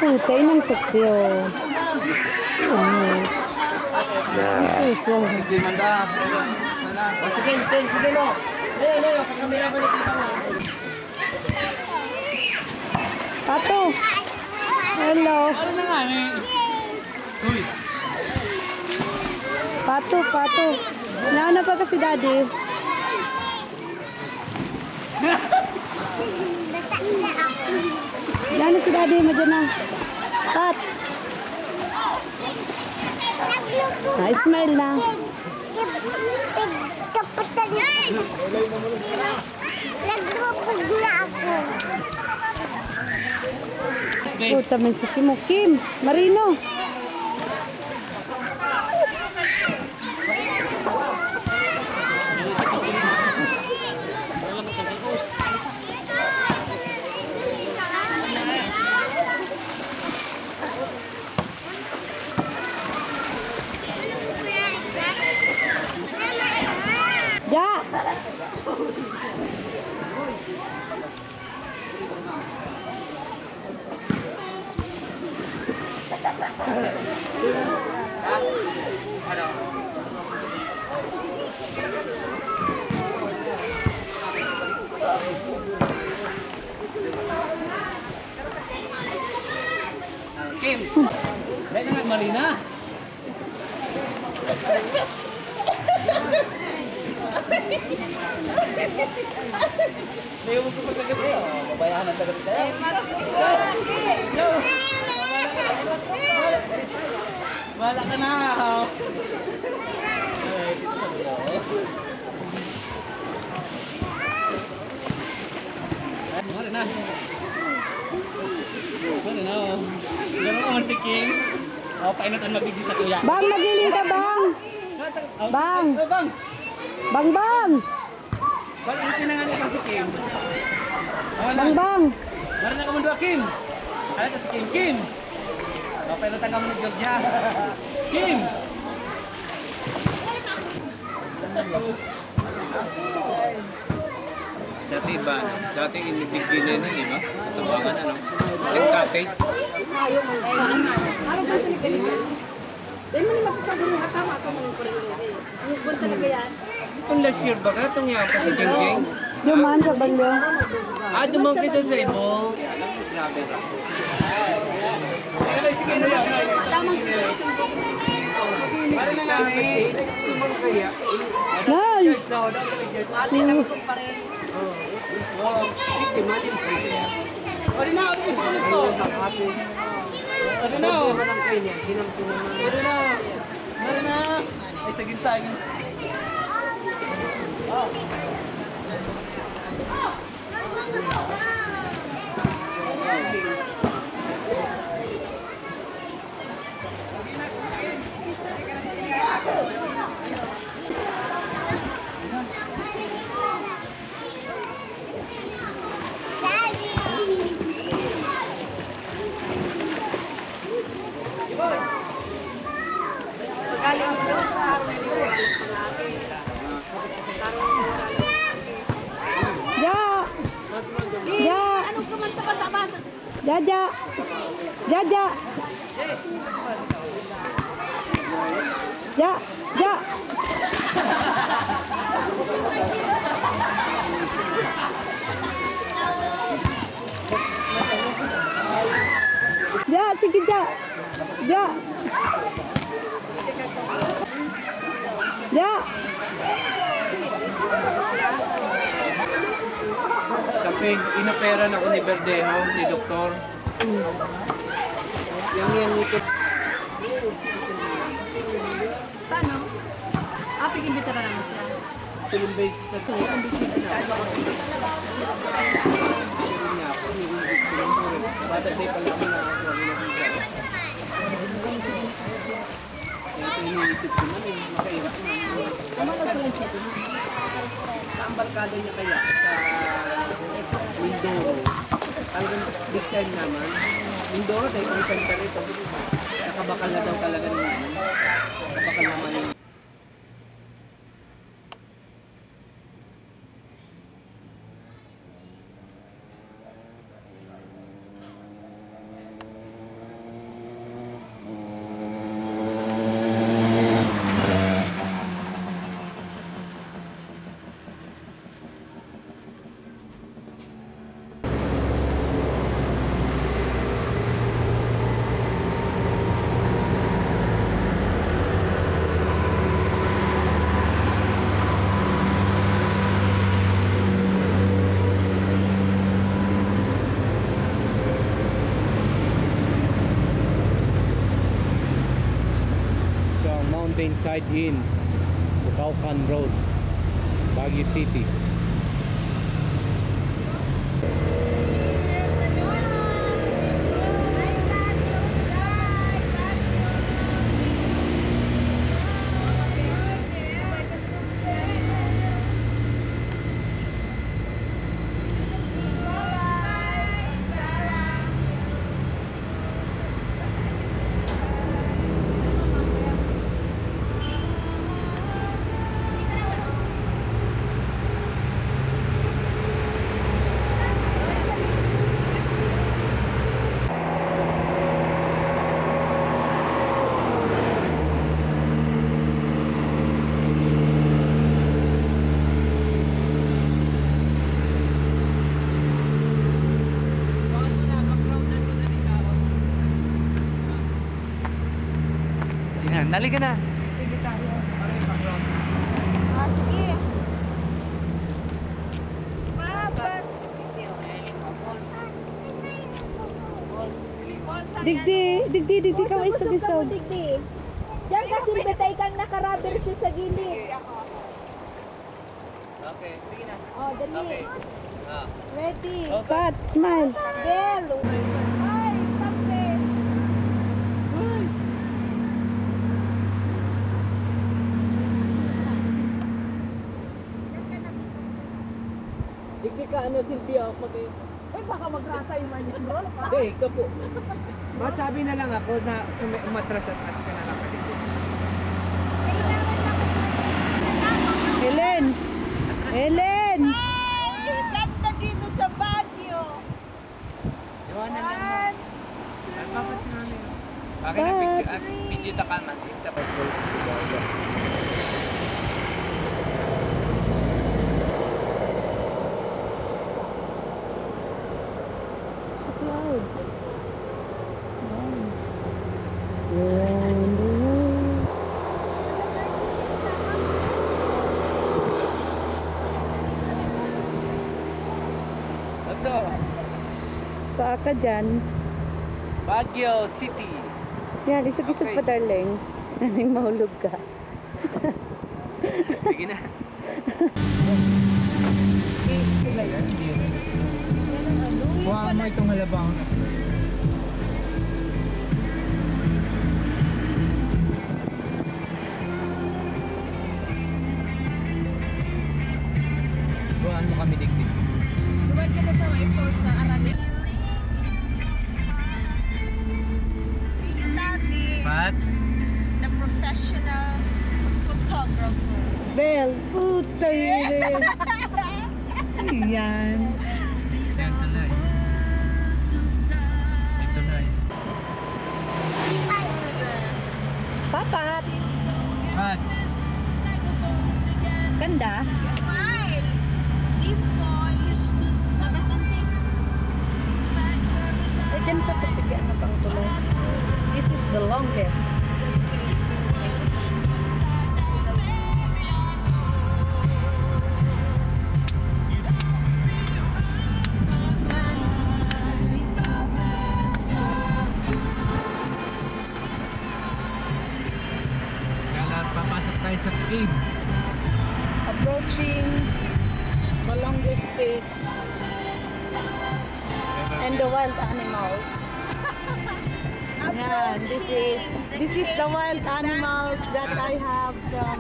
tutay ng saksyo. Sige, manda. Sige, sige, lo. Leo, kakamera ko nakita mo. Pato. Hello. Ano na nga, Uy. Pato, pato. Naano pa kasi daddy? Naano si daddy mo dyan na? Pat. Smile na. Naglupog na ako. Puta man si Kim. Kim, Marino. Ja. Kim. Dahil na Marina. Leo mo pa kagabi. Babayaan ang tagal tayo. Wala ka na. Marina. Marina. Gano'n naman si King. Painatan mabigay sa kuya. Bang, magiling ka, Bang. Bang. Bang. Bang, Bang. Bang, ito na nga niya si Kim. Bang, Bang. Marina ka mundua, Kim. Kaya ito si Kim. Kim. Painatan ka mo ni Georgia. Kim. Dati ba? Dati inibigay na yun, di ba? Tabangan ano? Yung cottage. Kung last year ba ka? Itong yan pa si Jing Jing? Dumaan sa balyo. Dumang kita sa ibo. Grabe. Sige na yan. Para na nga eh. Tumang kaya. Nay. Ano na? Ano gusto? Ano na? Ano na? Ano na? Ay, sagin-sagin. Ja. Ja. Anong kumanta pa sa basa? Jaja. Jaja. Ja. Ja. Ja, sige Ja. Ja. Ja. Kasi inoperan ako ni Verdejo, ni Doktor. Yang ikot. Tano? Piging bitara naman siya. Tulumbay sa ito. Bata day pala ako na ako. Kaya iniisip ko na makairap na. Ang barkada niya kaya sa Mindoro. Talagang big time naman. Mindoro dahil kung kanta rito. Nakabakal na daw talaga naman. Nakabakal naman yung Mountain Side Inn, Bukaucan Road, Baguio City. Dali ka na. Ah, sige. Babat. Digdi ka may isog-isog. Digdi. Diyan kasi betay kang nakarubber shoe sa gilid. Okay, sige na. Oh, dali. Ah. Ready. Pat, smile. Bell. Ay, sabi. Digdi ka ano Silvia, pati. Eh, baka magrasa yung man bro. Hindi, ikaw po. Masabi na lang ako na umatras at as ka na lang kadigdi. Helen! Helen! Hey, ganda dito sa Baguio. Iwanan lang mo. One, Ay, papat si mami. Bakit Pat. na picture? Video ta ka man. Is the purple. Cloud. Yan. Ito. Paa ka dyan. Baguio City. Yan, isog-isog Okay. pa darling. Naning mahulog ka. Sige na. Kuha mo itong halabang. Kuhaan mo kami digdig. duwan ka na sa may post na Arabic. Yung dati, Pat? the professional photographer. Bell, puta yun. Yan. Yan tuloy. Ito na eh. Papat. Pat? Ganda. Smile! Dimples! Makasantik! Ay, dyan pa tupigyan na pang tuloy. This is the longest. Kala papasok tayo sa cave. Approaching the longest stage and the wild animals. Yeah, this is the wild animals that I have from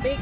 big